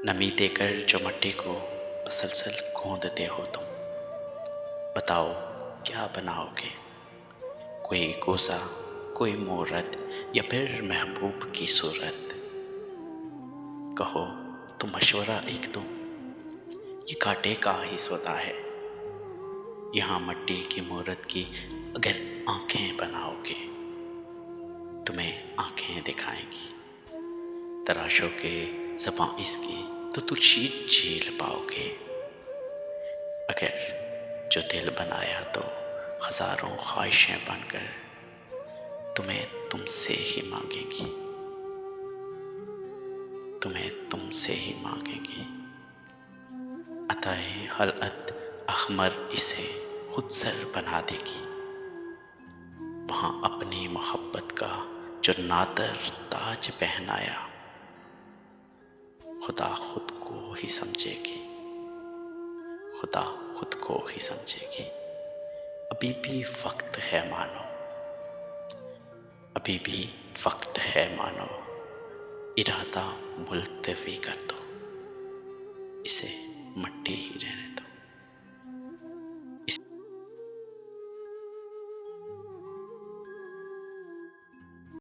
نمی دے کر جو مٹی کو مسلسل کھودتے ہو تم، بتاؤ کیا بناؤ گے؟ کوئی کوسا، کوئی مورت، یا پھر محبوب کی صورت؟ کہو تو مشورہ ایک دو، یہ کانٹے کا ہی سودا ہے۔ یہاں مٹی کی مورت کی اگر آنکھیں بناؤ گے، تمہیں آنکھیں دکھائیں گی۔ تراشو کے زباں اس کی تو ترشی جھیل پاؤ گے۔ اگر جو دل بنایا تو ہزاروں خواہشیں بن کر تمہیں تم سے ہی مانگیں گی، تمہیں تم سے ہی مانگیں گی۔ عطائے خلعت احمر اسے خود سر بنا دے گی، وہاں اپنی محبت کا جو نادر تاج پہنایا، خدا خود کو ہی سمجھے گی، خدا خود کو ہی سمجھے گی۔ ابھی بھی وقت ہے مانو، ابھی بھی وقت ہے مانو، ارادہ ملتوی کر دو، اسے مٹی ہی رہنے